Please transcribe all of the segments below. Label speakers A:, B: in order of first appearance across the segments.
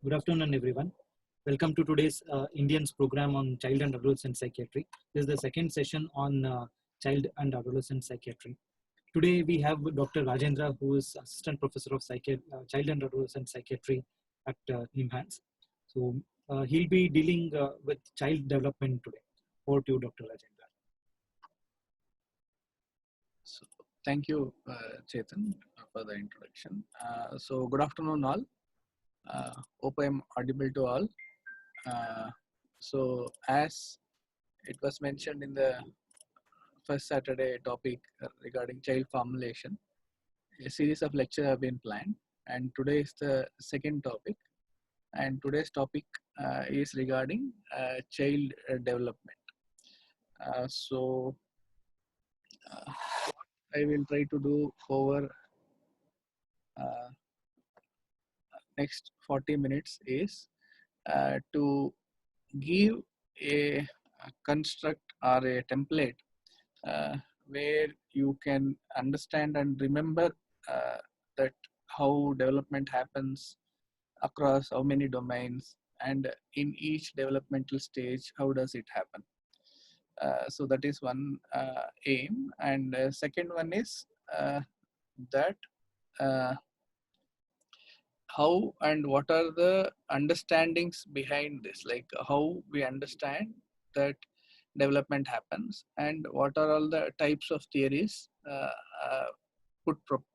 A: Good afternoon, everyone. Welcome to today's Indians program on child and adolescent psychiatry. This is the second session on child and adolescent psychiatry. Today we have Dr. Rajendra, who is Assistant Professor of Child and Adolescent Psychiatry at NIMHANS. So he'll be dealing with child development today. Over to you, Dr. Rajendra.
B: So, thank you, Chetan, for the introduction. So, good afternoon, all. Hope I'm audible to all. So, as it was mentioned in the first Saturday topic regarding child formulation, a series of lectures have been planned, and today is the second topic. And today's topic is regarding child development. So, I will try to do over next 40 minutes is to give a construct or a template where you can understand and remember that how development happens across how many domains, and in each developmental stage how does it happen. So that is one aim, and second one is that how and what are the understandings behind this, like how we understand that development happens, and what are all the types of theories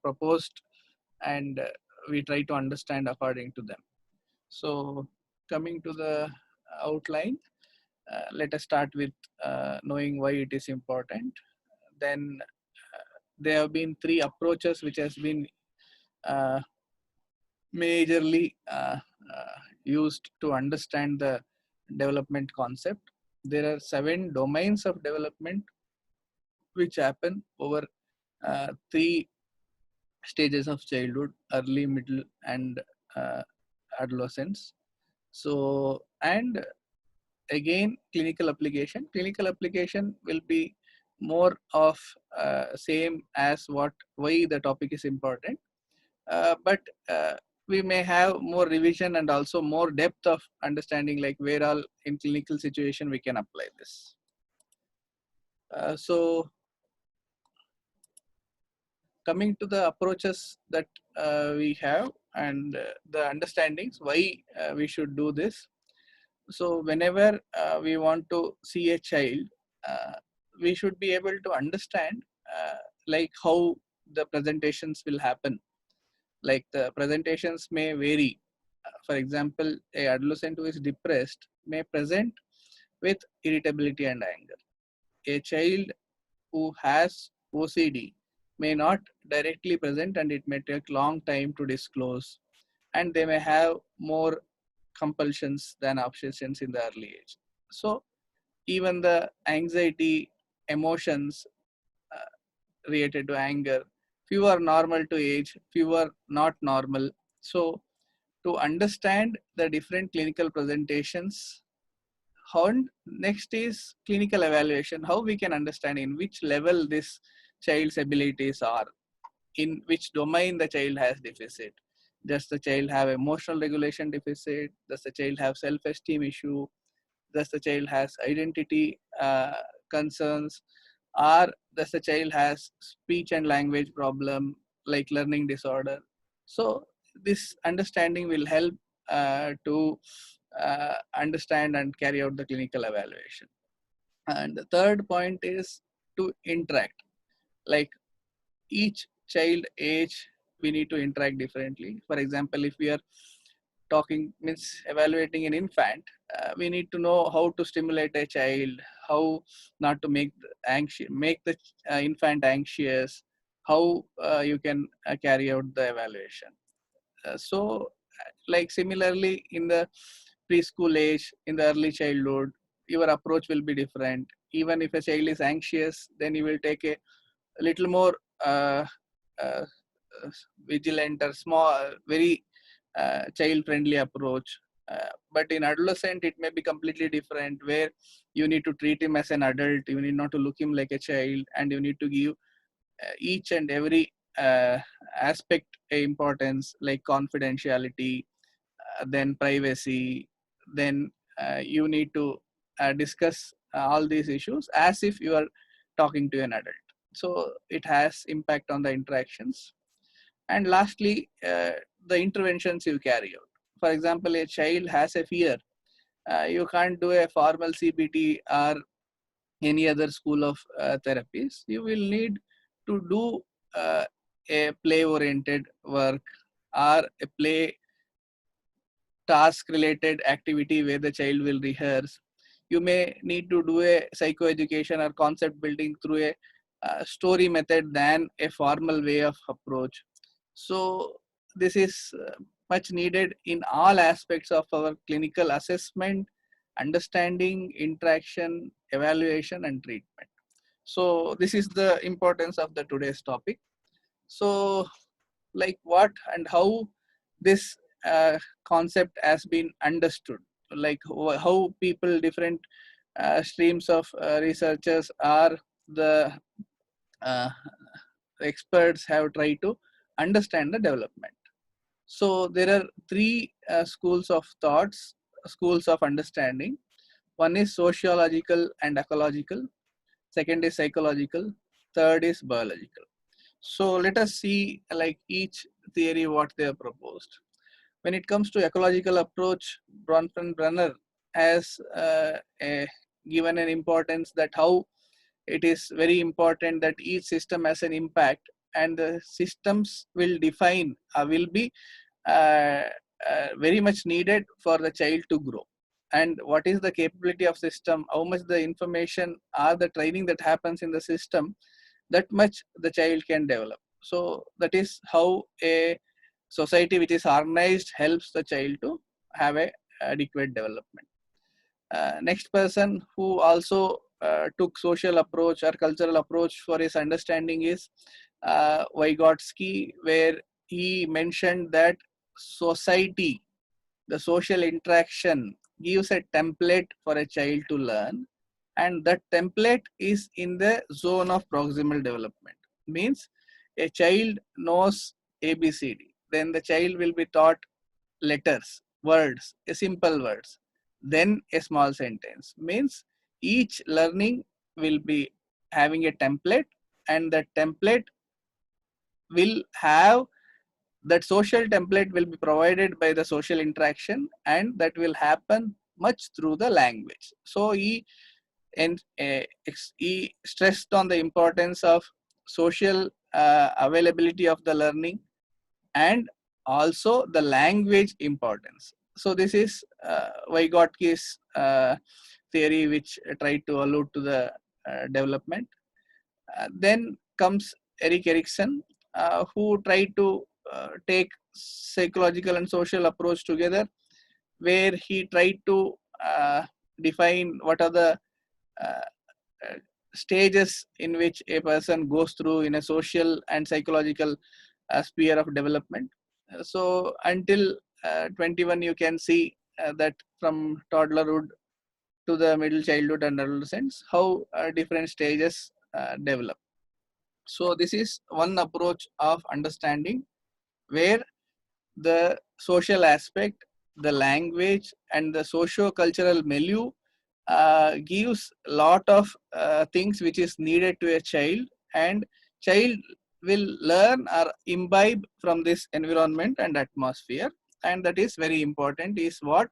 B: proposed, and we try to understand according to them. So coming to the outline, let us start with knowing why it is important. Then there have been three approaches which has been majorly used to understand the development concept. There are 7 domains of development which happen over 3 stages of childhood: early, middle, and adolescence. So, and again, clinical application. Clinical application will be more of same as why the topic is important, but we may have more revision and also more depth of understanding, like where all in clinical situation we can apply this. So coming to the approaches that we have, and the understandings why we should do this. So whenever we want to see a child, we should be able to understand like how the presentations will happen. Like the presentations may vary. For example, a adolescent who is depressed may present with irritability and anger. A child who has OCD may not directly present, and it may take long time to disclose, and they may have more compulsions than obsessions in the early age. So even the anxiety, emotions related to anger, few are normal to age, few are not normal. So to understand the different clinical presentations, how next is clinical evaluation, how we can understand in which level this child's abilities are, in which domain the child has deficit. Does the child have emotional regulation deficit? Does the child have self-esteem issue? Does the child has identity concerns? Or does the child has speech and language problem like learning disorder? So this understanding will help to understand and carry out the clinical evaluation. And the third point is to interact. Like each child age, we need to interact differently. For example, if we are evaluating an infant, we need to know how to stimulate a child, how not to make the infant anxious, how you can carry out the evaluation. So like similarly in the preschool age, in the early childhood, your approach will be different. Even if a child is anxious, then you will take a little more uh, vigilant or small, very child friendly approach. But in adolescent, it may be completely different, where you need to treat him as an adult, you need not to look him like a child, and you need to give each and every aspect importance, like confidentiality, then privacy, then you need to discuss all these issues as if you are talking to an adult. So it has impact on the interactions. And lastly, the interventions you carry out. For example, a child has a fear. You can't do a formal CBT or any other school of therapies. You will need to do a play-oriented work or a play task related activity where the child will rehearse. You may need to do a psychoeducation or concept building through a story method than a formal way of approach. So this is much needed in all aspects of our clinical assessment, understanding, interaction, evaluation, and treatment. So this is the importance of the today's topic. So like what and how this concept has been understood, like how people, different streams of researchers are the uh, experts have tried to understand the development. So there are three schools of thoughts, schools of understanding. One is sociological and ecological, second is psychological, third is biological. So let us see like each theory what they have proposed. When it comes to ecological approach, Bronfenbrenner has given an importance that how it is very important that each system has an impact, and the systems will define, will be uh, very much needed for the child to grow. And what is the capability of system, how much the information or the training that happens in the system, that much the child can develop. So that is how a society which is organized helps the child to have a adequate development. Next person who also took social approach or cultural approach for his understanding is Vygotsky, where he mentioned that society, the social interaction gives a template for a child to learn, and that template is in the zone of proximal development. Means a child knows ABCD, then the child will be taught letters, words, a simple words, then a small sentence. Means each learning will be having a template, and that template will have, that social template will be provided by the social interaction, and that will happen much through the language. So he stressed on the importance of social availability of the learning, and also the language importance. So this is Vygotsky's theory, which tried to allude to the development. Then comes Erik Erikson, who tried to take psychological and social approach together, where he tried to define what are the uh, uh, stages in which a person goes through in a social and psychological sphere of development. So until 21, you can see that from toddlerhood to the middle childhood and adolescence, how different stages develop. So this is one approach of understanding, where the social aspect, the language, and the socio-cultural milieu gives a lot of things which is needed to a child, and child will learn or imbibe from this environment and atmosphere, and that is very important, is what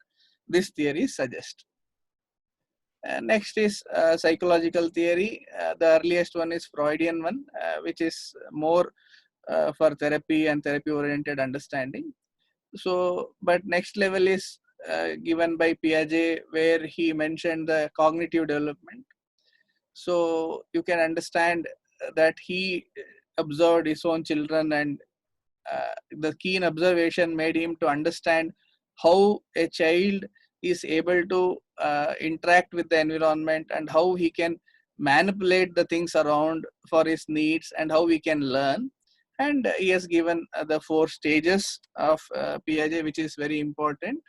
B: this theory suggests. Next is psychological theory. The earliest one is Freudian one, which is more for therapy and therapy oriented understanding. So but next level is given by Piaget, where he mentioned the cognitive development. So you can understand that he observed his own children, and the keen observation made him to understand how a child is able to interact with the environment, and how he can manipulate the things around for his needs, and how he can learn. And he has given the 4 stages of Piaget, which is very important.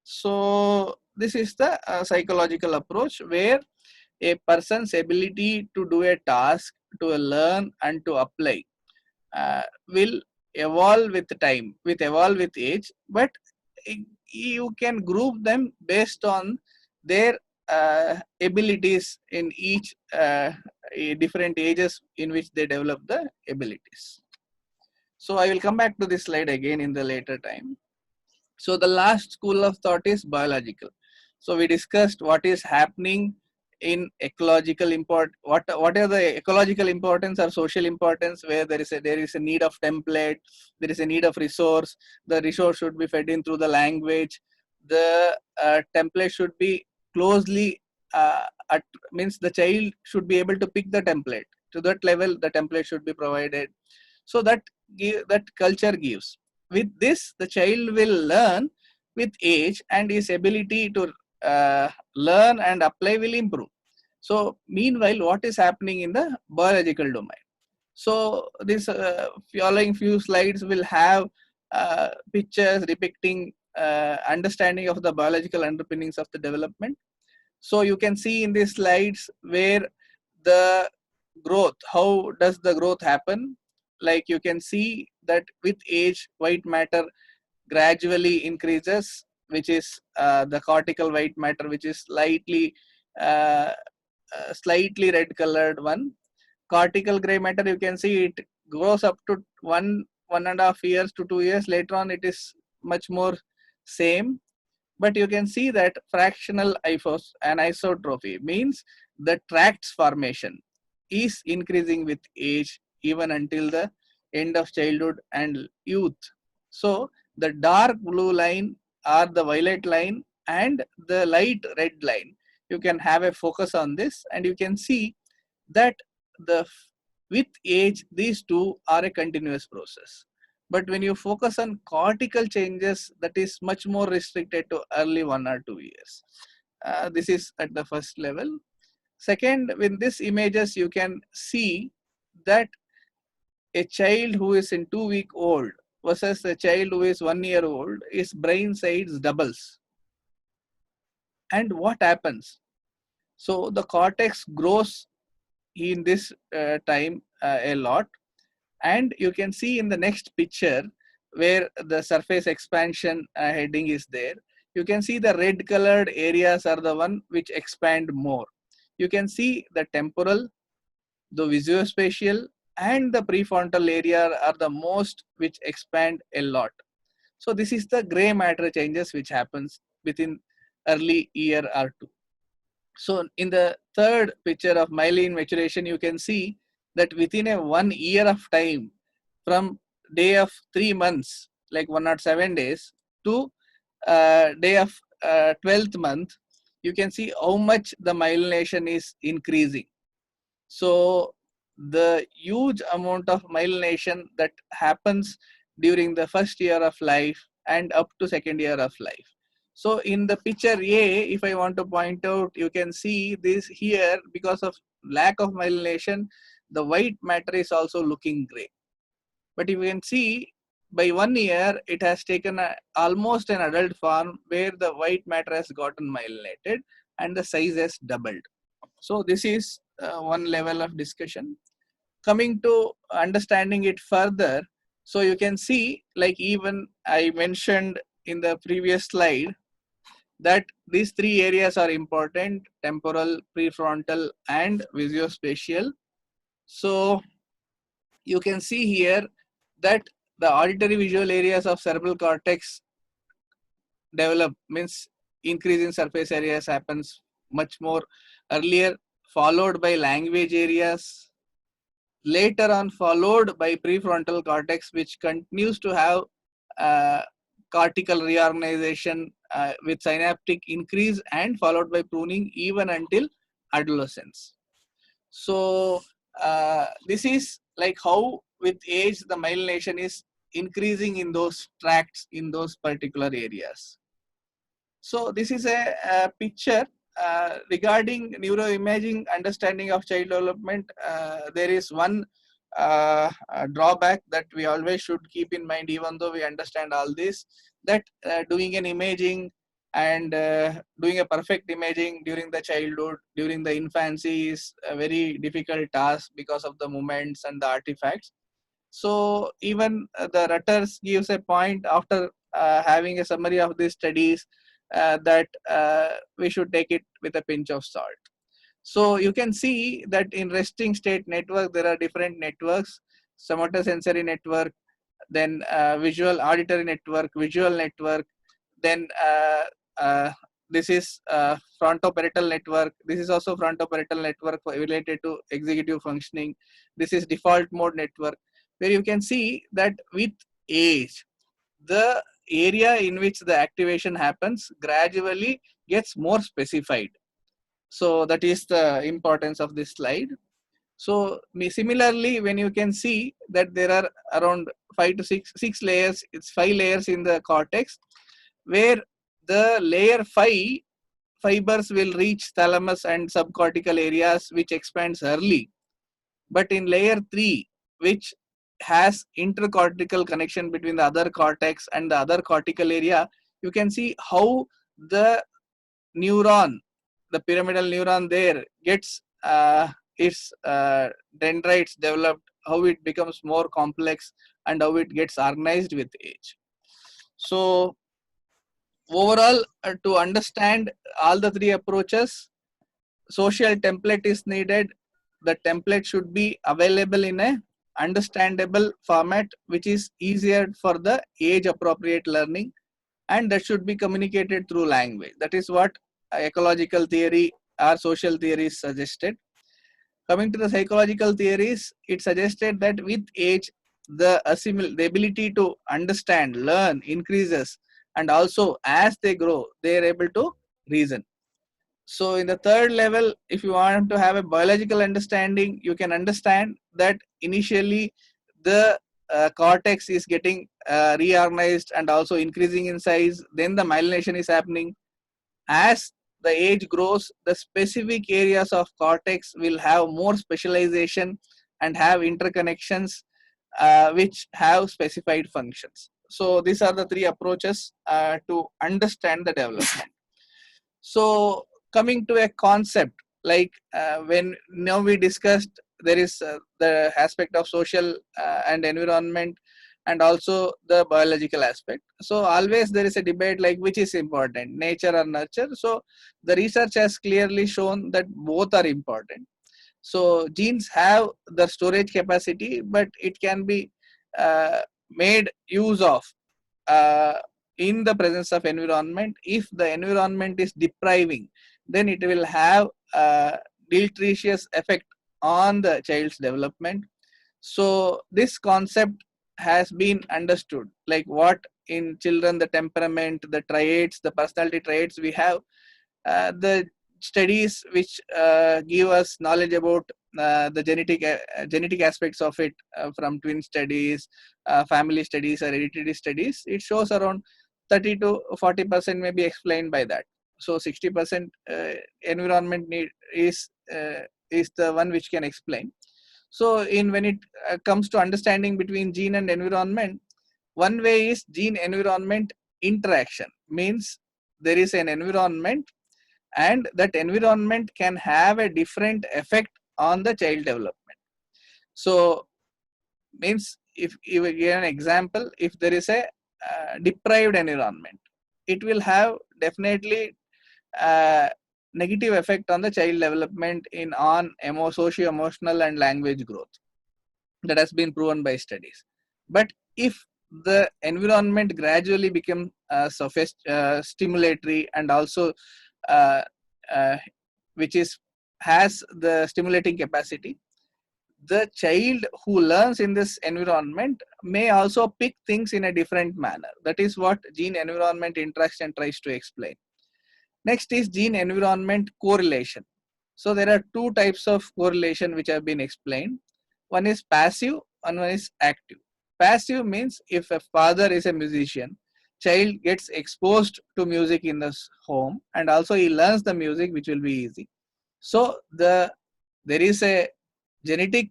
B: So this is the psychological approach, where a person's ability to do a task, to learn and to apply will evolve with time, with evolve with age, but you can group them based on their abilities in each different ages in which they develop the abilities. So I will come back to this slide again in the later time. So the last school of thought is biological. So we discussed what is happening in ecological what are the ecological importance or social importance, where there is a need of template, there is a need of resource. The resource should be fed in through the language. The template should be closely means the child should be able to pick the template. To that level, the template should be provided. So that culture gives. With this, the child will learn with age, and his ability to learn and apply will improve. So meanwhile, what is happening in the biological domain? So this following few slides will have pictures depicting understanding of the biological underpinnings of the development. So you can see in these slides where the growth, how does the growth happen? Like you can see that with age, white matter gradually increases, which is the cortical white matter, which is uh, slightly red colored one. Cortical gray matter, you can see it grows up to 1.5 years to 2 years. Later on, it is much more same. But you can see that fractional anisotrophy means the tracts formation is increasing with age even until the end of childhood and youth. So the dark blue line or the violet line and the light red line, you can have a focus on this, and you can see that with age these two are a continuous process. But when you focus on cortical changes, that is much more restricted to early 1 or 2 years. This is at the first level. Second, with these images, you can see that a child who is in 2 week old versus a child who is 1 year old, his brain size doubles. And what happens? So the cortex grows in this time a lot. And you can see in the next picture where the surface expansion heading is there, you can see the red colored areas are the one which expand more. You can see the temporal, the visuospatial, and the prefrontal area are the most which expand a lot. So this is the gray matter changes which happens within early year or two. So in the third picture of myelin maturation, you can see that within a 1 year of time, from day of 3 months, like 107 days, to day of 12th month, you can see how much the myelination is increasing. So the huge amount of myelination that happens during the first year of life and up to second year of life. So in the picture A, if I want to point out, you can see this here, because of lack of myelination, the white matter is also looking gray. But you can see by 1 year, it has taken almost an adult form where the white matter has gotten myelinated and the size has doubled. So this is one level of discussion. Coming to understanding it further, so you can see, like even I mentioned in the previous slide, that these three areas are important: temporal, prefrontal, and visuospatial. So you can see here that the auditory visual areas of cerebral cortex develop, means increase in surface areas happens much more earlier, followed by language areas, later on followed by prefrontal cortex, which continues to have cortical reorganization with synaptic increase, and followed by pruning even until adolescence. So this is like how with age the myelination is increasing in those tracts in those particular areas. So this is a picture regarding neuroimaging understanding of child development. There is one drawback that we always should keep in mind, even though we understand all this, that doing an imaging and doing a perfect imaging during the childhood, during the infancy, is a very difficult task because of the movements and the artifacts. So even the Reuters gives a point after having a summary of these studies, that we should take it with a pinch of salt. So you can see that in resting state network, there are different networks: somatosensory network, then visual auditory network, visual network, then this is frontoparietal network. This is also frontoparietal network related to executive functioning. This is default mode network, where you can see that with age, the area in which the activation happens gradually gets more specified. So that is the importance of this slide. So similarly, when you can see that there are around 5 to 6 layers, it's 5 layers in the cortex, where the layer 5 fibers will reach thalamus and subcortical areas, which expands early. But in layer 3, which has intercortical connection between the other cortex and the other cortical area, you can see how the neuron, the pyramidal neuron there, gets its dendrites developed, how it becomes more complex, and how it gets organized with age. So overall, to understand all the 3 approaches, social template is needed. The template should be available in a understandable format, which is easier for the age appropriate learning, and that should be communicated through language. That is what ecological theory or social theories suggested. Coming to the psychological theories, it suggested that with age, the ability to understand, learn increases, and also as they grow, they are able to reason. So in the 3rd level, if you want to have a biological understanding, you can understand that initially the cortex is getting reorganized and also increasing in size. Then the myelination is happening. As the age grows, the specific areas of cortex will have more specialization and have interconnections which have specified functions. So these are the 3 approaches to understand the development. So coming to a concept, like when now we discussed, there is the aspect of social and environment, and also the biological aspect. So always there is a debate like which is important, nature or nurture. So the research has clearly shown that both are important. So genes have the storage capacity, but it can be made use of in the presence of environment. If the environment is depriving, then it will have a deleterious effect on the child's development. So this concept has been understood, like what in children, the temperament, the traits, the personality traits we have, the studies which give us knowledge about the genetic aspects of it, from twin studies, family studies, or hereditary studies, it shows around 30 to 40% may be explained by that. So 60% environment need is the one which can explain. So when it comes to understanding between gene and environment, one way is gene environment interaction. Means there is an environment, and that environment can have a different effect on the child development. So means if you give an example, if there is a deprived environment, it will have definitely negative effect on the child development on socio-emotional and language growth. That has been proven by studies. But if the environment gradually become stimulatory, and also which has the stimulating capacity, the child who learns in this environment may also pick things in a different manner. That is what gene environment interaction tries to explain. Next is gene environment correlation. So there are 2 types of correlation which have been explained. One is passive and one is active. Passive means if a father is a musician, child gets exposed to music in the home, and also he learns the music, which will be easy. So there is a genetic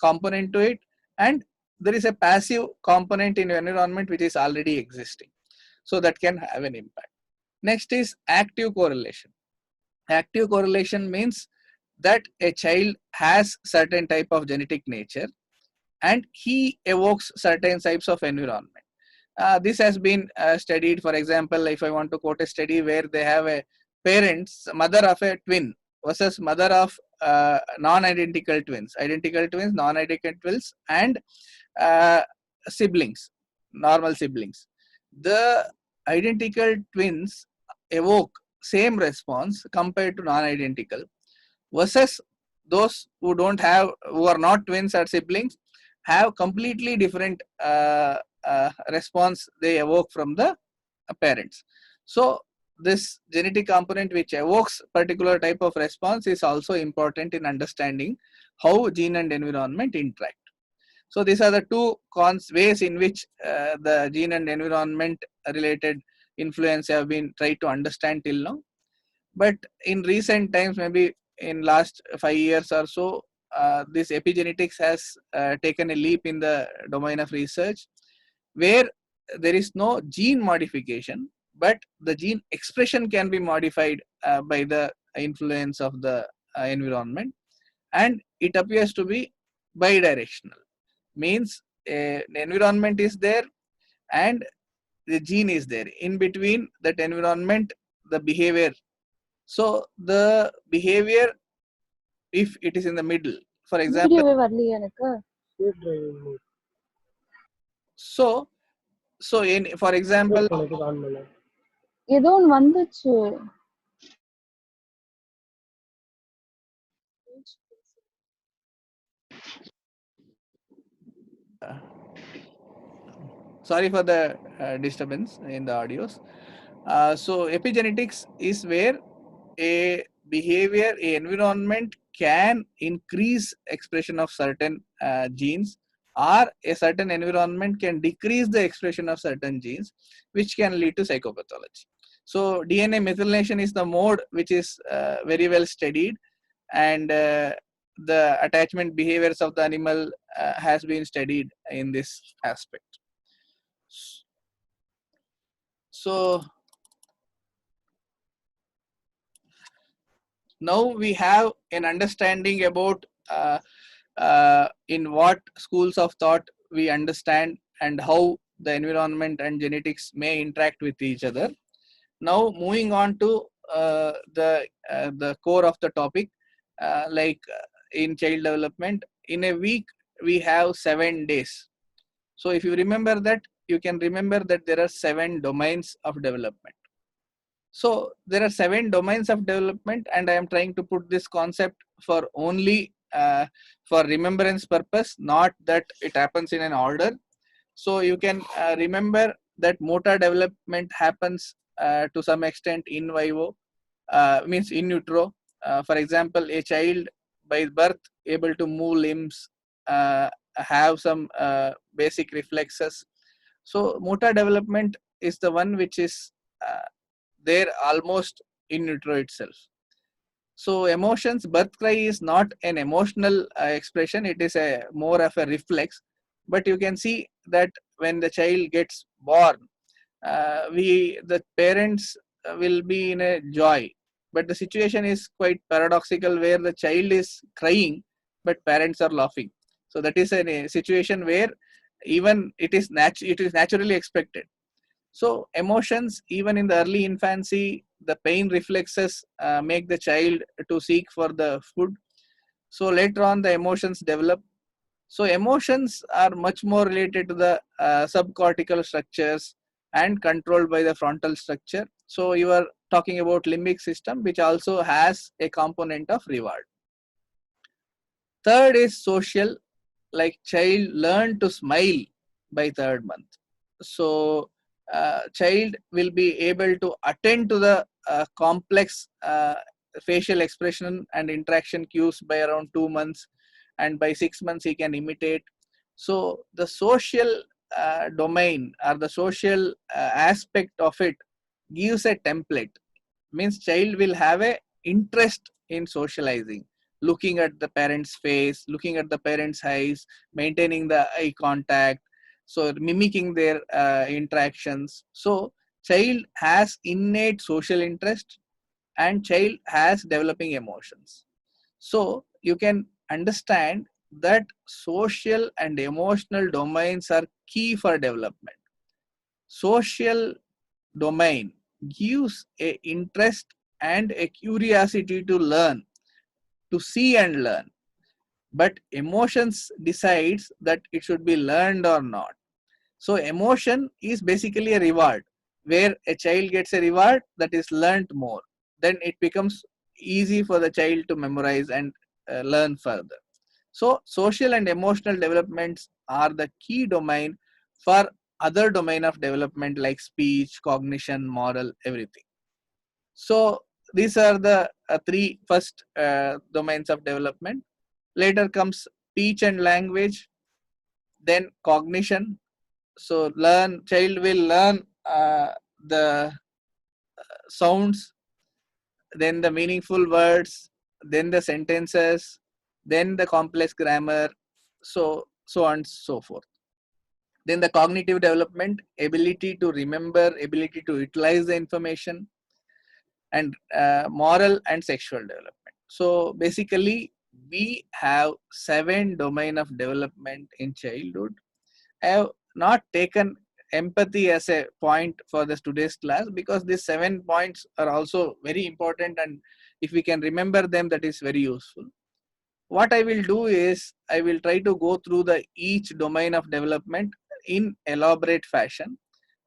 B: component to it, and there is a passive component in your environment which is already existing. So that can have an impact. Next is active correlation. Active correlation means that a child has certain type of genetic nature, and he evokes certain types of environment. This has been studied. For example, if I want to quote a study where they have a parents, mother of a twin versus mother of non-identical twins, identical twins, non-identical twins, and uh, siblings, normal siblings. The identical twins evoke same response compared to non-identical, versus those who don't have, who are not twins or siblings, have completely different response they evoke from the parents. So this genetic component which evokes particular type of response is also important in understanding how gene and environment interact. So these are the two ways in which the gene and environment related influence have been tried to understand till now. But in recent times, maybe in last 5 years or so, this epigenetics has taken a leap in the domain of research, where there is no gene modification, but the gene expression can be modified by the influence of the environment, and it appears to be bidirectional. Means the environment is there and the gene is there. In between that environment, the behavior. So the behavior, if it is in the middle, for example,
C: வீடியோவே வரலையே எனக்கு.
B: so in, for example,
C: ஏதோ ஒன்று வந்துச்சு.
B: sorry for the disturbance in the audios. So epigenetics is where a behavior, a environment can increase expression of certain genes, or a certain environment can decrease the expression of certain genes, which can lead to psychopathology. So DNA methylation is the mode which is very well studied, and the attachment behaviors of the animal has been studied in this aspect. So now we have an understanding about in what schools of thought we understand and how the environment and genetics may interact with each other. Now moving on to the core of the topic, like in child development, in a week we have 7 days. So if you remember that, you can remember that there are 7 domains of development. So there are 7 domains of development, and I am trying to put this concept for only for remembrance purpose, not that it happens in an order. So you can remember that motor development happens to some extent in vivo, means in utero. For example, a child by birth able to move limbs, have some basic reflexes. So motor development is the one which is there almost in utero itself. So emotions, birth cry is not an emotional expression, it is a more of a reflex. But you can see that when the child gets born, the parents will be in a joy, but the situation is quite paradoxical, where the child is crying but parents are laughing. So that is a situation where even it is naturally expected. So emotions, even in the early infancy, the pain reflexes make the child to seek for the food. So later on the emotions develop. So emotions are much more related to the subcortical structures and controlled by the frontal structure. So you are talking about limbic system, which also has a component of reward. Third is social, like child learn to smile by 3rd month. So child will be able to attend to the complex facial expression and interaction cues by around 2 months, and by 6 months he can imitate. So the social domain or the social aspect of it gives a template. Means child will have a interest in socializing, looking at the parent's face, looking at the parent's eyes, maintaining the eye contact, so mimicking their interactions. So child has innate social interest, and child has developing emotions. So you can understand that social and emotional domains are key for development. social domain gives a interest and a curiosity to learn, to see and learn. But emotions decides that it should be learned or not. So emotion is basically a reward, where a child gets a reward that is learnt more. Then it becomes easy for the child to memorize and learn further. So social and emotional developments are the key domain for other domain of development like speech, cognition, moral, everything. So these are the three first domains of development. Later comes speech and language, then cognition. So child will learn the sounds, then the meaningful words, then the sentences, then the complex grammar, so on and so forth. Then the cognitive development, ability to remember, ability to utilize the information, and moral and sexual development. So basically we have 7 domain of development in childhood. I have not taken empathy as a point for the today's class, because these 7 points are also very important, and if we can remember them, that is very useful. What I will do is I will try to go through the each domain of development in elaborate fashion,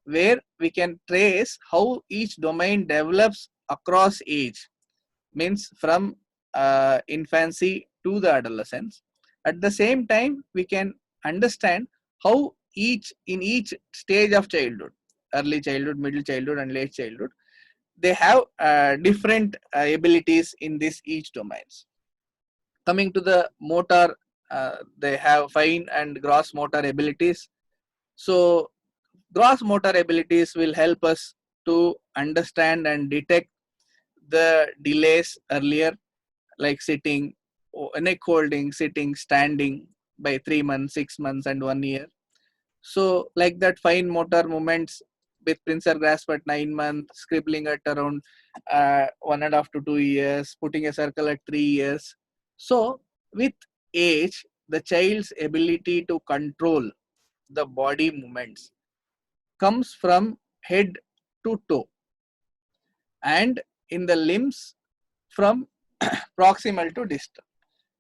B: where we can trace how each domain develops across age, means from infancy to the adolescence. At the same time, we can understand how in each stage of childhood, early childhood, middle childhood, and late childhood, they have different abilities in this each domains. Coming to the motor, they have fine and gross motor abilities. So gross motor abilities will help us to understand and detect the delays earlier, like sitting, neck holding, sitting, standing by 3 months, 6 months, and 1 year. So like that fine motor movements with pincer grasp at 9 months, scribbling at around 1.5 to 2 years, putting a circle at 3 years. So with age, the child's ability to control the body movements comes from head to toe, and in the limbs from proximal to distal.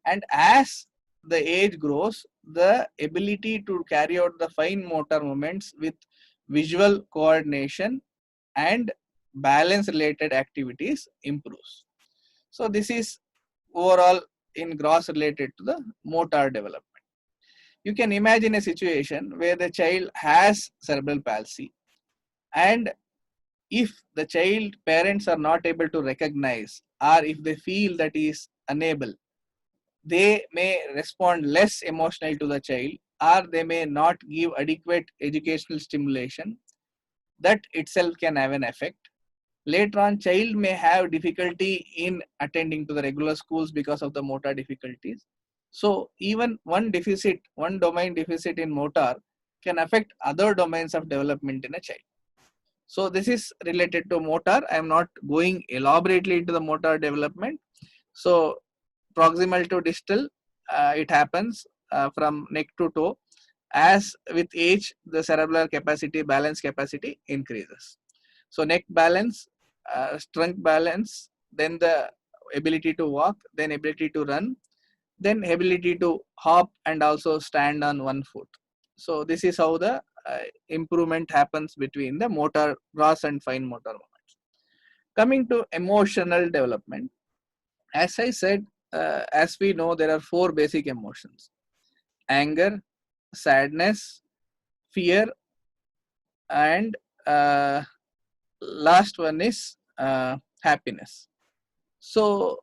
B: And as the age grows, the ability to carry out the fine motor movements with visual coordination and balance related activities improves. So this is overall in gross related to the motor development. You can imagine a situation where the child has cerebral palsy, and if the child parents are not able to recognize, or if they feel that he is unable, they may respond less emotional to the child, or they may not give adequate educational stimulation. That itself can have an effect. Later on, child may have difficulty in attending to the regular schools because of the motor difficulties. So even one domain deficit in motor can affect other domains of development in a child. So this is related to motor. I am not going elaborately into the motor development. So proximal to distal, it happens from neck to toe. As with age, the cerebral capacity, balance capacity increases. So neck balance, trunk balance, then the ability to walk, then ability to run, then ability to hop and also stand on one foot. So this is how the improvement happens between the motor, gross and fine motor movements. Coming to emotional development, as I said, as we know, there are 4 basic emotions: anger, sadness, fear, and last one is happiness. So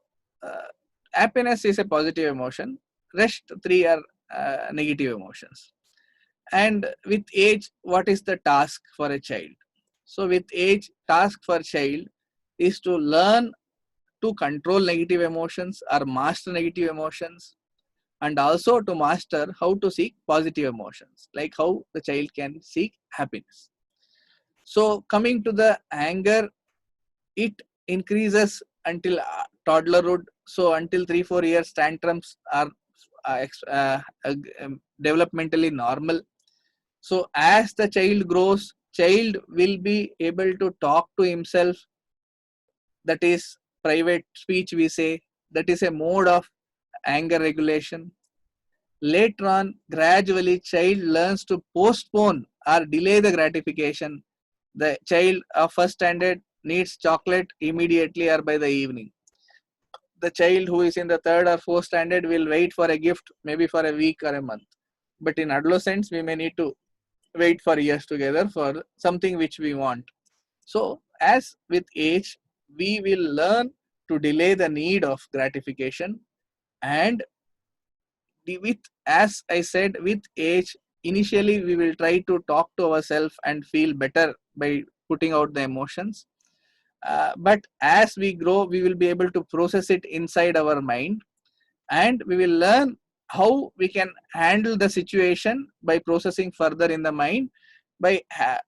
B: happiness is a positive emotion. Rest 3 are negative emotions. And with age, what is the task for a child? So with age, task for child is to learn to control negative emotions or master negative emotions, and also to master how to seek positive emotions, like how the child can seek happiness. So coming to the anger, it increases until toddlerhood. So until 3-4 years, tantrums are developmentally normal. So as the child grows, child will be able to talk to himself, that is private speech we say, that is a mode of anger regulation. Later on, gradually child learns to postpone or delay the gratification. The child of first standard needs chocolate immediately or by the evening. The child who is in the third or fourth standard will wait for a gift maybe for a week or a month. But in adolescence, we may need to wait for years together for something which we want. So as with age, we will learn to delay the need of gratification, and with, as I said, with age, initially we will try to talk to ourselves and feel better by putting out the emotions. But as we grow, we will be able to process it inside our mind, and we will learn how we can handle the situation by processing further in the mind by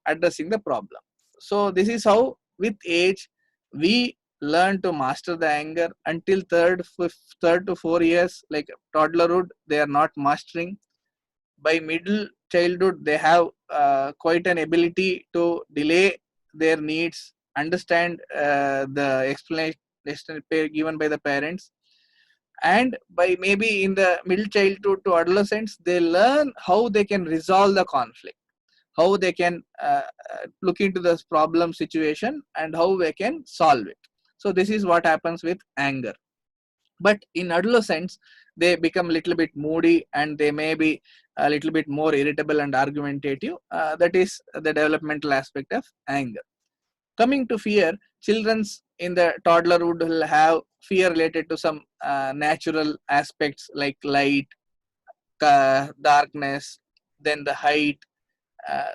B: addressing the problem. So this is how with age we learn to master the anger. Until third to 4 years, like toddlerhood, they are not mastering. By middle childhood, they have quite an ability to delay their needs, understand the explanation given by the parents, and by maybe in the middle childhood to adolescence, they learn how they can resolve the conflict, how they can look into this problem situation and how they can solve it. So this is what happens with anger. But in adolescence, they become a little bit moody and they may be a little bit more irritable and argumentative. That is the developmental aspect of anger. Coming to fear, children's in the toddlerhood will have fear related to some natural aspects like light, darkness, then the height.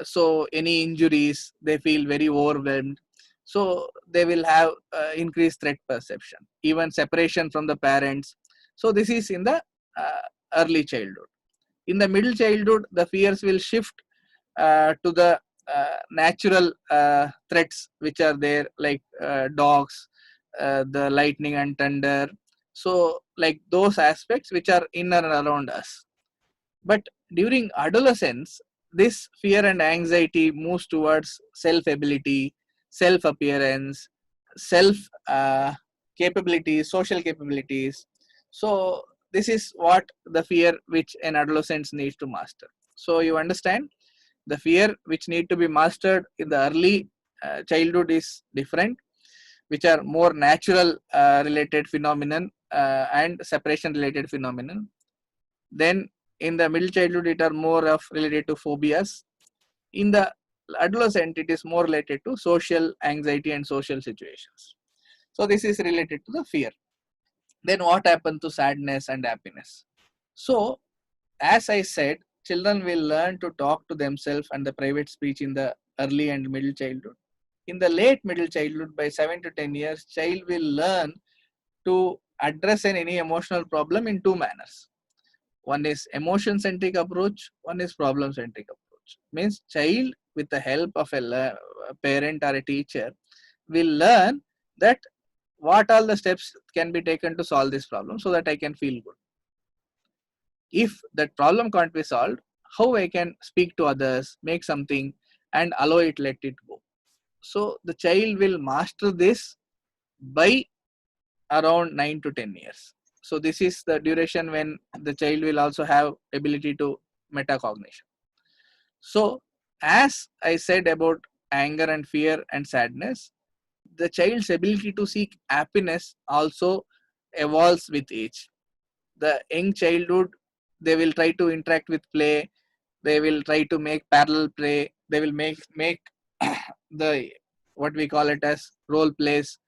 B: So any injuries, they feel very overwhelmed. So they will have increased threat perception, even separation from the parents. So this is in the early childhood. In the middle childhood, the fears will shift to the natural threats which are there, like dogs, the lightning and thunder. So like those aspects which are in and around us. But during adolescence, this fear and anxiety moves towards self ability, self appearance, self capabilities, social capabilities. So this is what the fear which an adolescent needs to master. So you understand, the fear which need to be mastered in the early childhood is different, which are more natural related phenomenon and separation related phenomenon. Then in the middle childhood, it are more of related to phobias. In the adolescent, it is more related to social anxiety and social situations. So this is related to the fear. Then what happened to sadness and happiness? So as I said, children will learn to talk to themselves and the private speech in the early and middle childhood. In the late middle childhood, by 7 to 10 years, child will learn to address any emotional problem in two manners. One is emotion centric approach, one is problem centric approach. Means child with the help of a parent or a teacher will learn that what all the steps can be taken to solve this problem so that I can feel good. If that problem can't be solved, how I can speak to others, make something and allow it, let it go. So the child will master this by around 9 to 10 years. So this is the duration when the child will also have ability to metacognition. So as I said about anger and fear and sadness, the child's ability to seek happiness also evolves with age. The young childhood, they will try to interact with play, they will try to make parallel play, they will make the what we call it as role plays.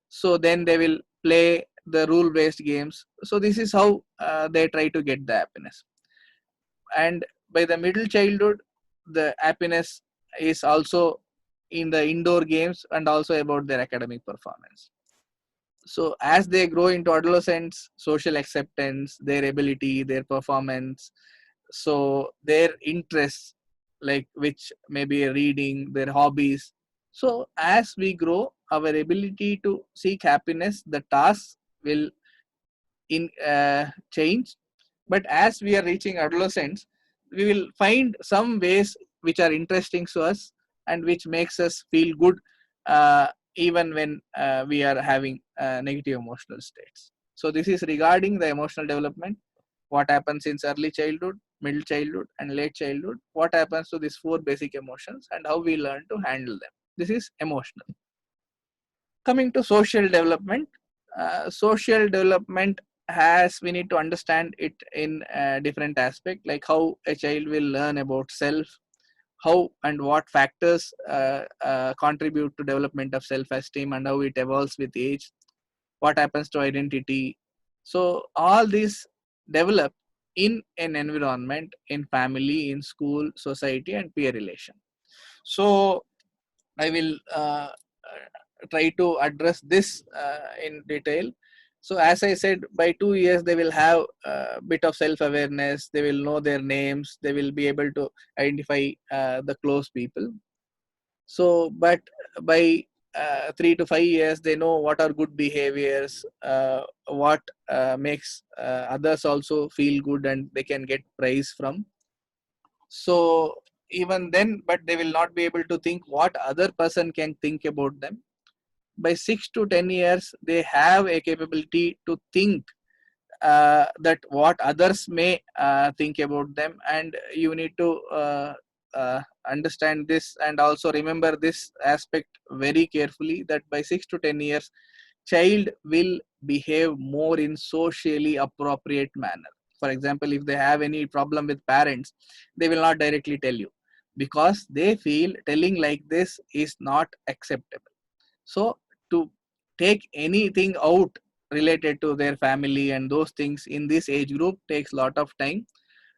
B: So then they will play the rule based games. So this is how they try to get the happiness. And by the middle childhood, the happiness is also in the indoor games and also about their academic performance. So as they grow into adolescence, social acceptance, their ability, their performance, so their interests, like which may be reading, their hobbies. So as we grow, our ability to seek happiness, the tasks will change. But as we are reaching adolescence, we will find some ways which are interesting to us, and which makes us feel good even when we are having negative emotional states. So this is regarding the emotional development, what happens in early childhood, middle childhood, and late childhood, what happens to these 4 basic emotions, and how we learn to handle them. This is emotional. Coming to social development, social development has, we need to understand it in different aspects, like how a child will learn about self, how and what factors contribute to development of self-esteem, and how it evolves with age, what happens to identity. So all these develop in an environment, in family, in school, society, and peer relation. So I will try to address this in detail. So as I said, by 2 years they will have a bit of self-awareness. They will know their names. They will be able to identify the close people. So, but by 3 to 5 years, they know what are good behaviors, what makes others also feel good, and they can get praise from. So even then, but they will not be able to think what other person can think about them. By 6 to 10 years, they have a capability to think that what others may think about them, and you need to understand this and also remember this aspect very carefully, that by 6 to 10 years, child will behave more in socially appropriate manner. For example, if they have any problem with parents, they will not directly tell you, because they feel telling like this is not acceptable. So to take anything out related to their family and those things in this age group takes lot of time,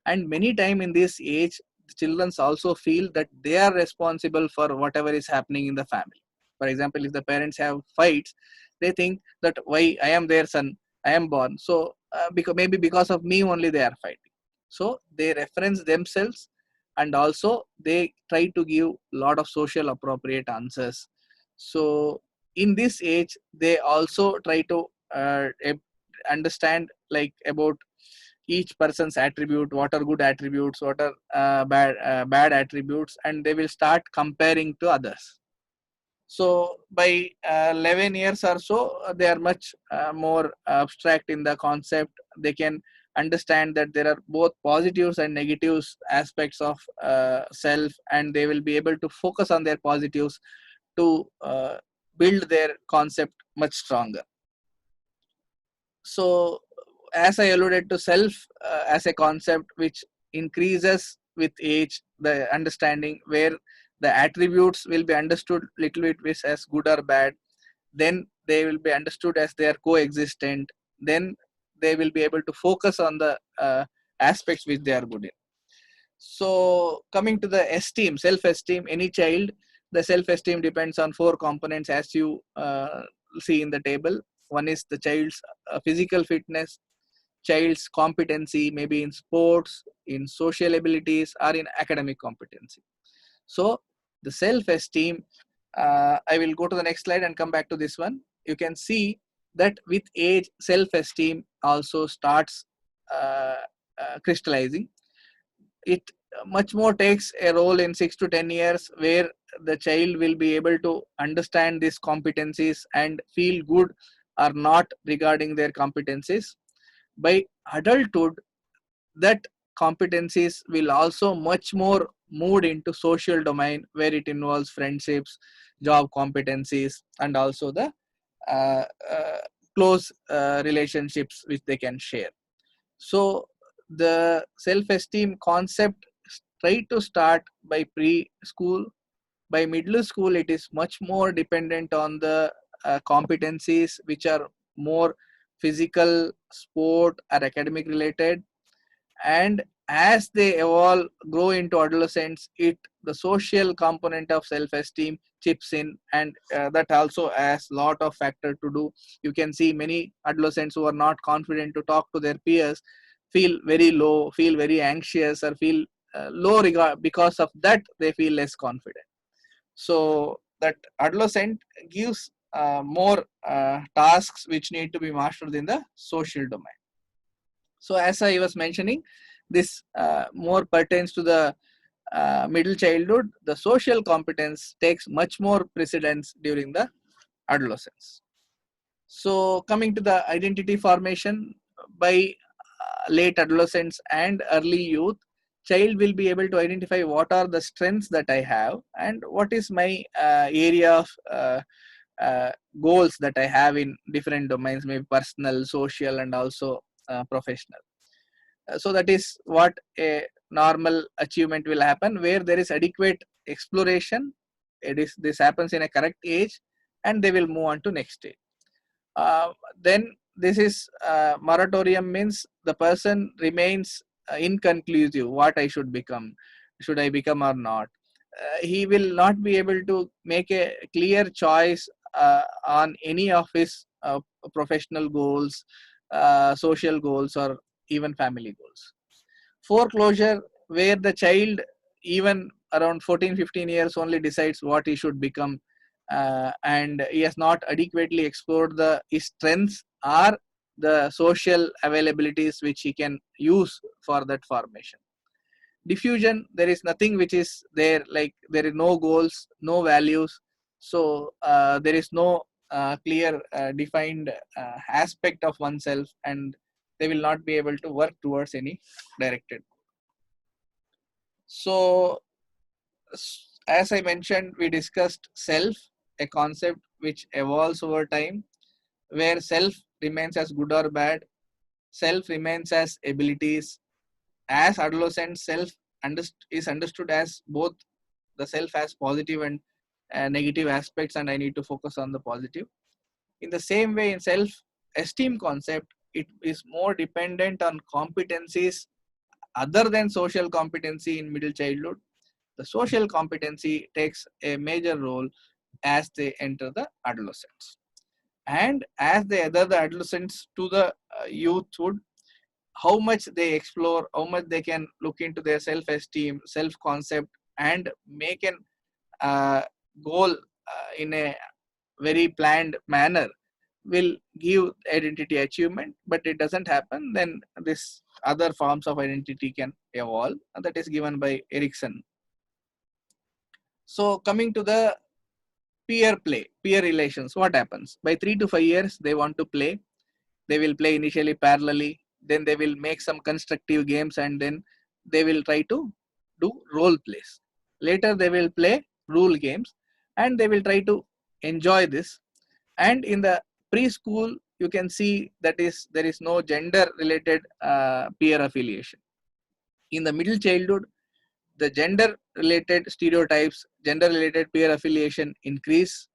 B: and many time in this age the children also feel that they are responsible for whatever is happening in the family. For example, if the parents have fights, they think that why I am their son, I am born, so because maybe because of me only they are fighting. So they reference themselves, and also they try to give lot of social appropriate answers. So in this age they also try to understand like about each person's attribute, what are good attributes, what are bad attributes, and they will start comparing to others. So by 11 years or so, they are much more abstract in the concept. They can understand that there are both positives and negatives aspects of self, and they will be able to focus on their positives to build their concept much stronger. So as I alluded to, self as a concept which increases with age, the understanding where the attributes will be understood little bit as good or bad, then they will be understood as they are coexistent, then they will be able to focus on the aspects which they are good in. So coming to the esteem, self-esteem, any child, the self-esteem depends on 4 components as you see in the table. One is the child's physical fitness, child's competency, maybe in sports, in social abilities, or in academic competency. So the self-esteem, I will go to the next slide and come back to this one. You can see that with age, self-esteem also starts crystallizing. It much more takes a role in 6 to 10 years, where the child will be able to understand these competencies and feel good or not regarding their competencies. By adulthood, that competencies will also much more moved into social domain, where it involves friendships, job competencies, and also the uh, uh, close relationships which they can share. So the self-esteem concept try to start by preschool. By middle school, it is much more dependent on the competencies which are more physical, sport, or academic related. And as they evolve, grow into adolescence, it the social component of self-esteem chips in, and that also has lot of factor to do. You can see many adolescents who are not confident to talk to their peers feel very low, feel very anxious, or feel low regard. Because of that, they feel less confident. So that adolescent gives more tasks which need to be mastered in the social domain. So as I was mentioning, this more pertains to the middle childhood, the social competence takes much more precedence during the adolescence. So coming to the identity formation, by late adolescence and early youth, child will be able to identify what are the strengths that I have and what is my area of goals that I have in different domains, maybe personal, social, and also professional. So that is what a normal achievement will happen, where there is adequate exploration. This happens in a correct age, and they will move on to next stage. Then this is moratorium, means the person remains inconclusive. What I should become, should I become or not? He will not be able to make a clear choice on any of his professional goals, social goals, or even family goals. Foreclosure, where the child even around 14-15 years only decides what he should become, and he has not adequately explored his strengths or the social availabilities which he can use for that formation. Diffusion, there is nothing which is there, like there is no goals, no values, so there is no clear defined aspect of oneself, and they will not be able to work towards any directed. So as I mentioned, we discussed self, a concept which evolves over time, where self remains as good or bad, self remains as abilities. As adolescent, self is understood as both the self as positive and negative aspects, and I need to focus on the positive. In the same way, in self-esteem concept, it is more dependent on competencies other than social competency in middle childhood. The social competency takes a major role as they enter the adolescence. And as they enter the adolescence to the youthhood, how much they explore, how much they can look into their self-esteem, self-concept, and make an goal in a very planned manner will give identity achievement. But it doesn't happen, then this other forms of identity can evolve, and that is given by Erikson. So coming to the peer play, peer relations, what happens? By 3 to 5 years, they want to play. They will play initially parallelly, then they will make some constructive games, and then they will try to do role plays. Later, they will play rule games, and they will try to enjoy this. And in the preschool, you can see that there is no gender related peer affiliation. In the middle childhood, the gender related stereotypes, gender related peer affiliation increase,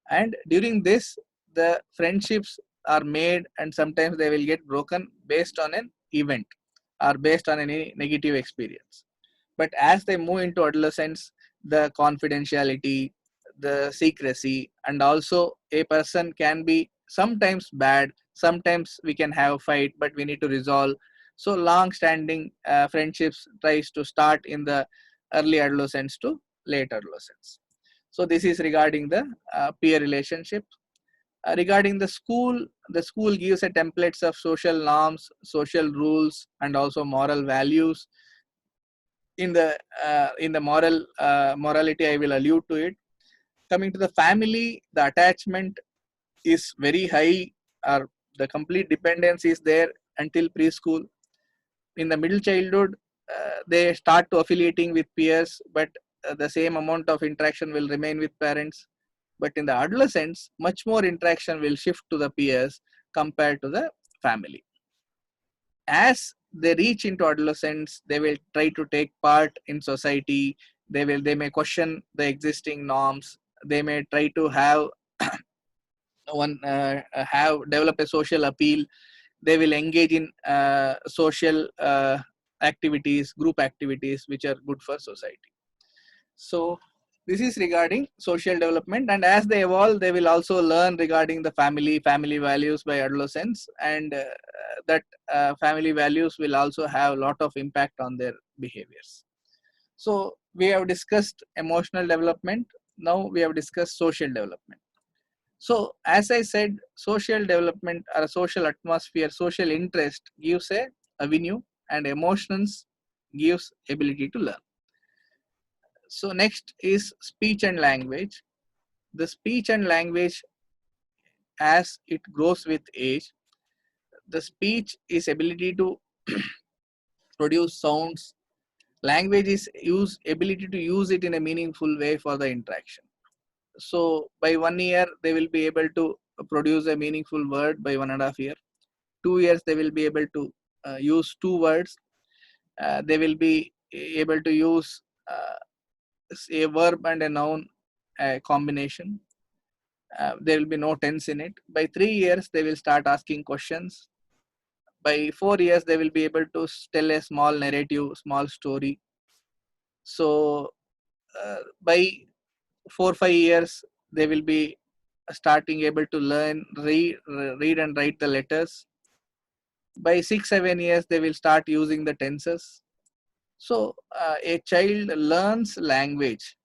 B: and during this the friendships are made, and sometimes they will get broken based on an event or based on any negative experience. But as they move into adolescence, the confidentiality, the secrecy, and also a person can be sometimes bad, sometimes we can have a fight, but we need to resolve. So long standing friendships tries to start in the early adolescence to late adolescence. So this is regarding the peer relationship. Regarding the school gives a templates of social norms, social rules, and also moral values. In the morality, I will allude to it. Coming to the family, the attachment is very high, or the complete dependence is there until preschool. In the middle childhood, they start to affiliating with peers, but the same amount of interaction will remain with parents. But in the adolescence, much more interaction will shift to the peers compared to the family. As they reach into adolescence, they will try to take part in society. They may question the existing norms. They may try to have develop a social appeal. They will engage in social activities, group activities, which are good for society. So this is regarding social development, and as they evolve, they will also learn regarding the family values by adolescence, and that family values will also have a lot of impact on their behaviors. So we have discussed emotional development. Now we have discussed social development. So as I said, social development or a social atmosphere, social interest gives a avenue, and emotions gives ability to learn. So next is speech and language. The speech and language, as it grows with age, the speech is ability to produce sounds. Language is ability to use it in a meaningful way for the interaction. So by 1 year, they will be able to produce a meaningful word. By 1.5 years, 2 years, they will be able to use 2 words. They will be able to use a verb and a noun combination. There will be no tense in it. By 3 years, they will start asking questions. By 4 years, they will be able to tell a small narrative, small story. So by 4-5 years, they will be starting able to learn, read and write the letters. By 6-7 years, they will start using the tenses. So a child learns language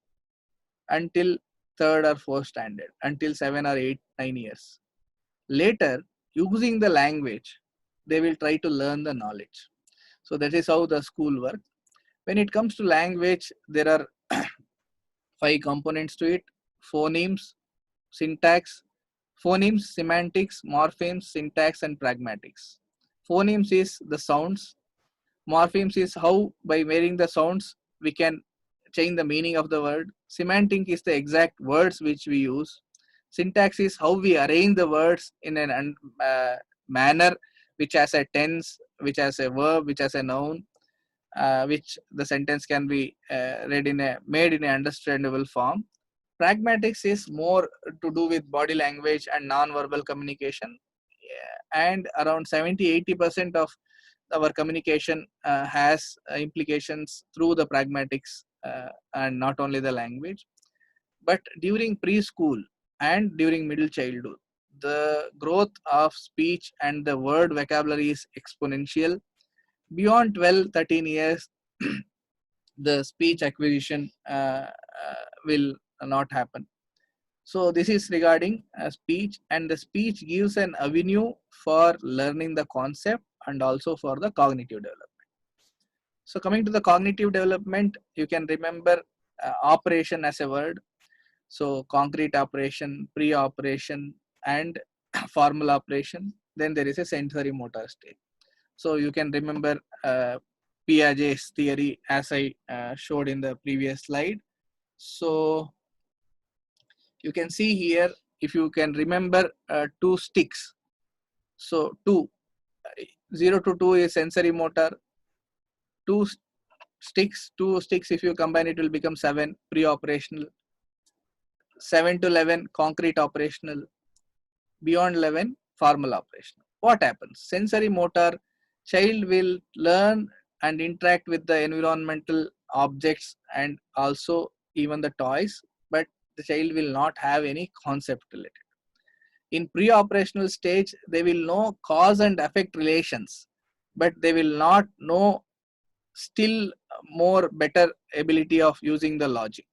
B: until third or fourth standard, until 7 or 8-9 years. Later, using the language, they will try to learn the knowledge. So that is how the school works. When it comes to language, there are 5 components to it: phonemes, syntax, phonemes, semantics, morphemes, syntax, and pragmatics. Phonemes is the sounds. Morphemes is how by varying the sounds we can change the meaning of the word. Semantic is the exact words which we use. Syntax is how we arrange the words in a manner which has a tense, which has a verb, which has a noun, which the sentence can be made in an understandable form. Pragmatics is more to do with body language and non-verbal communication, and around 70-80% of our communication has implications through the pragmatics and not only the language. But during preschool and during middle childhood, the growth of speech and the word vocabulary is exponential. Beyond 12-13 years, the speech acquisition will not happen. So this is regarding speech, and the speech gives an avenue for learning the concept and also for the cognitive development. So coming to the cognitive development, you can remember operation as a word. So concrete operation, pre-operation, and formal operation. Then there is a sensory motor stage. So you can remember Piaget's theory as I showed in the previous slide. So you can see here, if you can remember 2 sticks. So 0 to 2 is sensory motor. 2 sticks, if you combine it will become 7, pre-operational. 7 to 11, concrete operational. Beyond 11, formal operational. What happens? Sensory motor, child will learn and interact with the environmental objects and also even the toys, but the child will not have any concept related. In pre-operational stage, they will know cause and effect relations, but they will not know still more better ability of using the logic.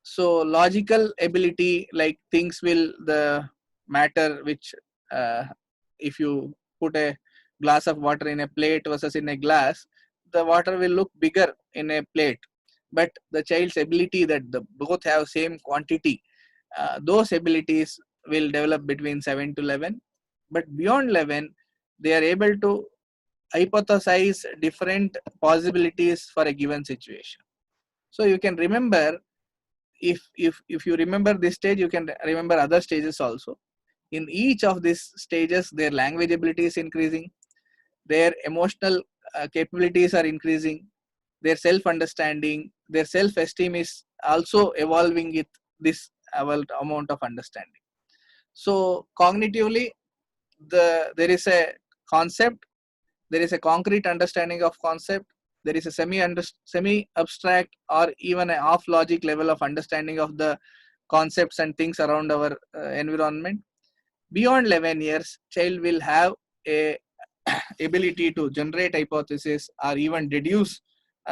B: So logical ability, like things will the matter which if you put a glass of water in a plate versus in a glass, the water will look bigger in a plate, but the child's ability that the both have same quantity, those abilities will develop between 7 to 11. But beyond 11, they are able to hypothesize different possibilities for a given situation. So you can remember, if you remember this stage, you can remember other stages also. In each of these stages, their language ability is increasing, their emotional capabilities are increasing, their self-understanding, their self-esteem is also evolving with this amount of understanding. So cognitively, there is a concept, there is a concrete understanding of concept, there is a semi abstract or even an off logic level of understanding of the concepts and things around our environment. Beyond 11 years, child will have a ability to generate hypothesis or even deduce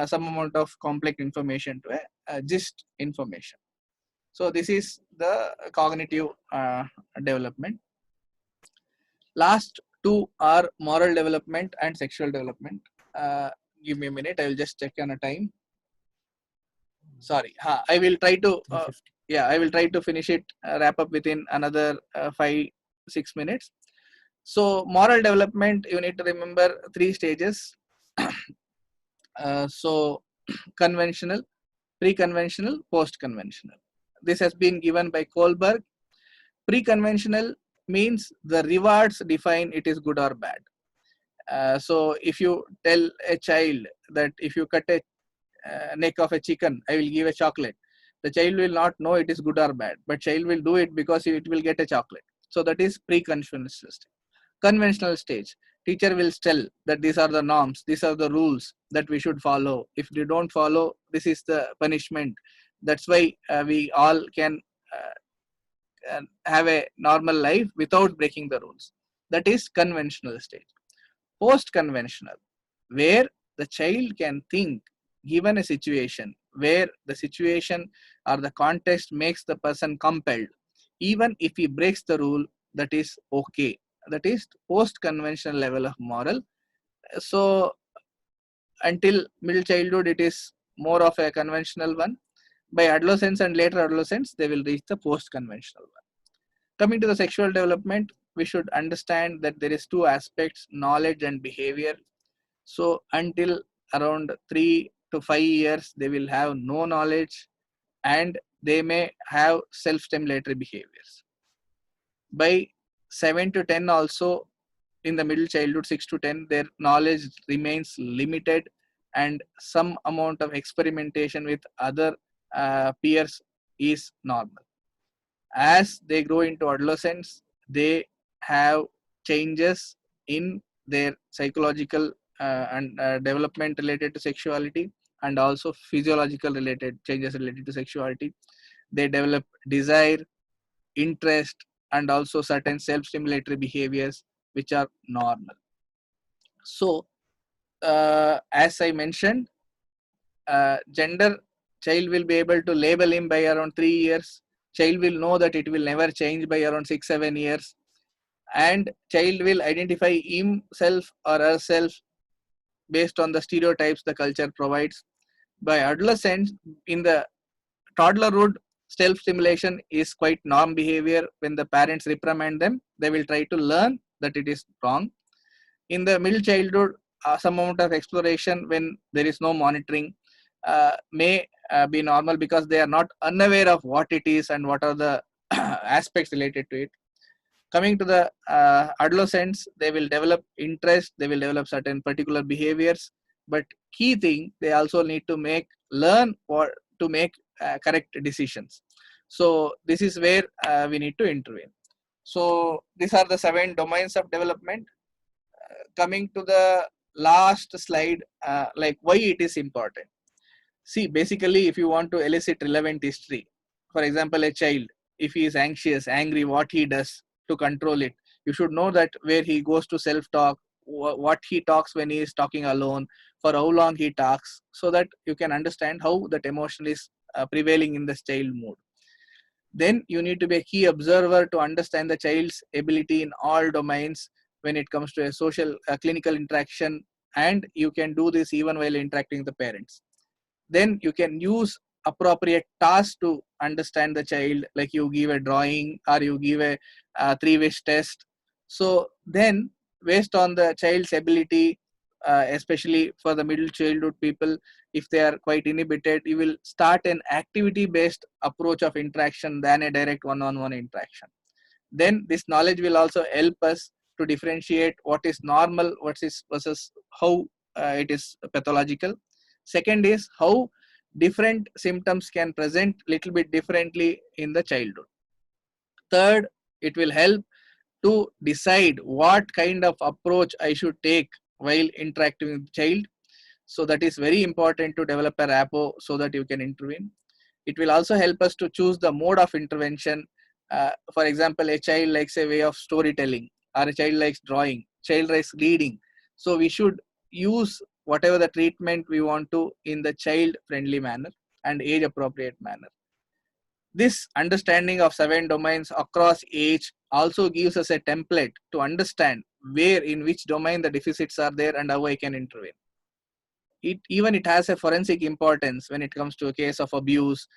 B: some amount of complex information to a gist information. So this is the cognitive development. Last 2 are moral development and sexual development. Give me a minute, I will just check on a time. sorry, I will try to,
A: 350.
B: I will try to finish it, wrap up within another 5-6 minutes. So moral development, you need to remember 3 stages. So conventional, pre-conventional, post-conventional. This has been given by Kohlberg. Pre-conventional means the rewards define it is good or bad. So if you tell a child that if you cut a neck of a chicken, I will give a chocolate, the child will not know it is good or bad, but child will do it because it will get a chocolate. So that is pre-conventional stage. Conventional stage, teacher will tell that these are the norms, these are the rules that we should follow. If you don't follow, this is the punishment. That's why we all can have a normal life without breaking the rules. That is conventional stage. Post-conventional, where the child can think given a situation where the situation or the context makes the person compelled, even if he breaks the rule, that is okay. That is post-conventional level of moral. So until middle childhood, it is more of a conventional one. By adolescence and later adolescence, they will reach the post-conventional one. Coming to the sexual development, we should understand that there is 2 aspects, knowledge and behavior. So until around 3 to 5 years, they will have no knowledge and they may have self-stimulatory behaviors. By 7 to 10 also, in the middle childhood, 6 to 10, their knowledge remains limited and some amount of experimentation with other peers is normal. As they grow into adolescence, they have changes in their psychological and development related to sexuality, and also physiological related changes related to sexuality. They develop desire, interest, and also certain self-stimulatory behaviors which are normal. So as I mentioned, gender, child will be able to label him by around 3 years. Child will know that it will never change by around 6-7 years, and child will identify himself or herself based on the stereotypes the culture provides. By adolescence, in the toddlerhood, self-stimulation is quite norm behavior. When the parents reprimand them, they will try to learn that it is wrong. In the middle childhood, some amount of exploration when there is no monitoring may be normal because they are not unaware of what it is and what are the aspects related to it. Coming to the adolescents, they will develop interest, they will develop certain particular behaviors, but key thing, they also need to learn to make correct decisions. So this is where we need to intervene. So these are the 7 domains of development. Coming to the last slide, like why it is important. See, basically, if you want to elicit relevant history, for example, a child, if he is anxious, angry, what he does to control it, you should know that where he goes to self-talk, what he talks when he is talking alone, for how long he talks, so that you can understand how that emotion is prevailing in the child mood. Then you need to be a key observer to understand the child's ability in all domains when it comes to a social clinical interaction, and you can do this even while interacting with the parents. Then you can use appropriate tasks to understand the child, like you give a drawing or you give a 3-wish test. So then based on the child's ability, especially for the middle childhood people, if they are quite inhibited, you will start an activity based approach of interaction than a direct one-on-one interaction. Then this knowledge will also help us to differentiate what is normal versus how it is pathological. Second is how different symptoms can present little bit differently in the childhood. Third, it will help to decide what kind of approach I should take while interacting with the child. So that is very important to develop a rapport so that you can intervene. It will also help us to choose the mode of intervention. For example, a child likes a way of storytelling, or a child likes drawing, child likes reading. So we should use whatever the treatment we want to in the child friendly manner and age appropriate manner. This understanding of 7 domains across age also gives us a template to understand where in which domain the deficits are there and how I can intervene. it has a forensic importance when it comes to a case of abuse.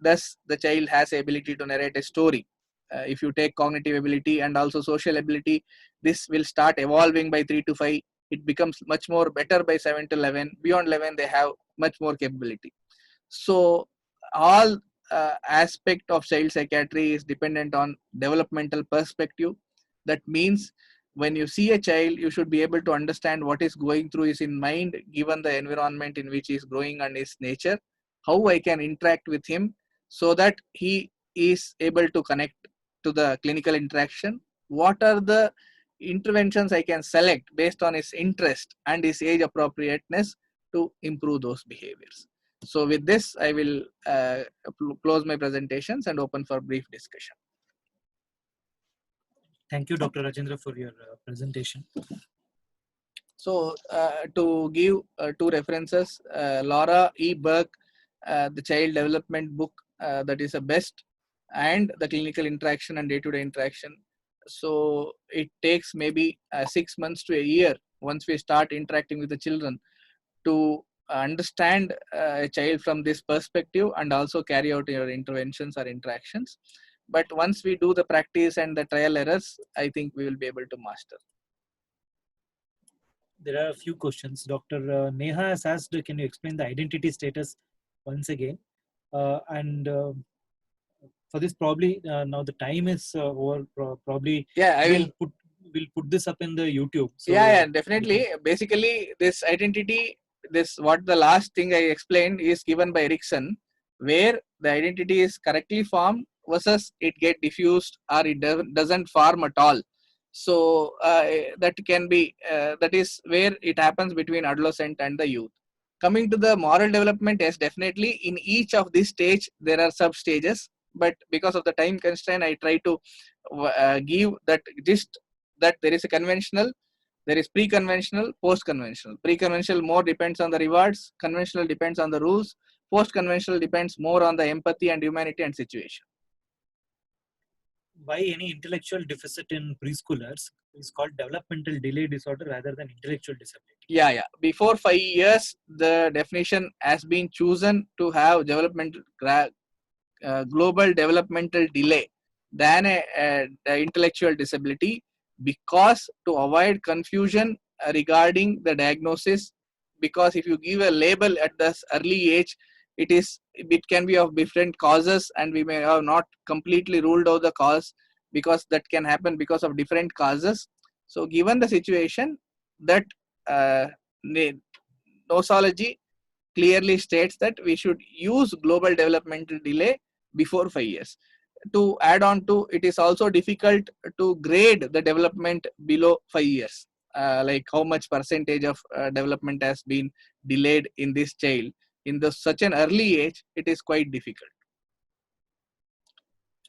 B: Thus the child has the ability to narrate a story. If you take cognitive ability and also social ability, this will start evolving by 3 to 5. It becomes much more better by 7 to 11. Beyond 11, they have much more capability. So all aspect of child psychiatry is dependent on developmental perspective. That means when you see a child, you should be able to understand what is going through his in mind, given the environment in which he is growing and his nature, how I can interact with him so that he is able to connect to the clinical interaction. What are the interventions I can select based on his interest and his age appropriateness to improve those behaviors. So with this, I will close my presentations and open for brief discussion.
A: Thank you, Dr. Rajendra, for your presentation.
B: So to give two references, Laura E. Burke, the Child Development book, that is the best, and the Clinical Interaction and Day-to-Day Interaction. So it takes maybe 6 months to a year once we start interacting with the children to understand a child from this perspective and also carry out your interventions or interactions. But once we do the practice and the trial errors, I think we will be able to master.
A: There are a few questions. Dr. Neha has asked, can you explain the identity status once again? For this, probably now the time is over. Probably we'll put this up in the YouTube. So
B: yeah, definitely. Basically, this identity, what the last thing I explained is given by Erikson, where the identity is correctly formed versus it get diffused or it doesn't form at all. So that can be that is where it happens between adolescent and the youth. Coming to the moral development, yes, definitely in each of this stage there are sub stages, but because of the time constraint, I try to give that just that there is a conventional, there is pre-conventional, post-conventional. Pre-conventional more depends on the rewards, conventional depends on the rules, post-conventional depends more on the empathy and humanity and situation.
A: Why any intellectual deficit in preschoolers is called developmental delay disorder rather than intellectual disability?
B: Yeah. Before 5 years, the definition has been chosen to have developmental global developmental delay than a intellectual disability, because to avoid confusion regarding the diagnosis, because if you give a label at this early age, it can be of different causes and we may have not completely ruled out the cause, because that can happen because of different causes. So given the situation, that nosology clearly states that we should use global developmental delay before 5 years. To add on to, it is also difficult to grade the development below 5 years, like how much percentage of development has been delayed in this child in such an early age. It is quite difficult.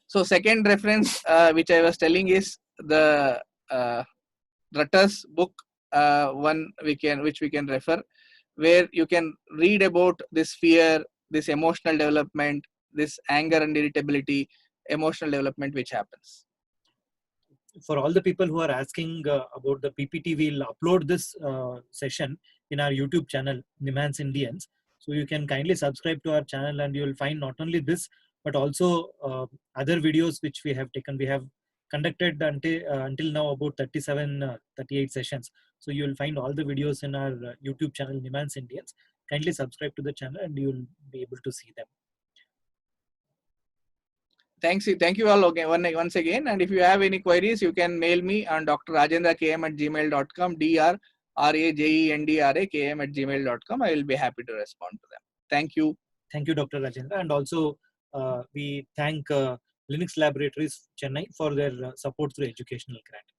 B: So second reference which I was telling is the Rutter's book, which we can refer, where you can read about this fear, this emotional development, this anger and irritability, emotional development which happens.
A: For all the people who are asking about the PPT, we'll upload this session in our YouTube channel, Nimans Indians. So you can kindly subscribe to our channel and you will find not only this, but also other videos which we have taken. We have conducted until now about 38 sessions. So you will find all the videos in our YouTube channel, Nimans Indians. Kindly subscribe to the channel and you will be able to see them.
B: Thank you all again, once again. And if you have any queries, you can mail me on drrajendrakm@gmail.com, drrajendrakm@gmail.com. I will be happy to respond to them. Thank you.
A: Thank you, Dr. Rajendra. And also we thank Linux Laboratories, Chennai, for their support through educational grant.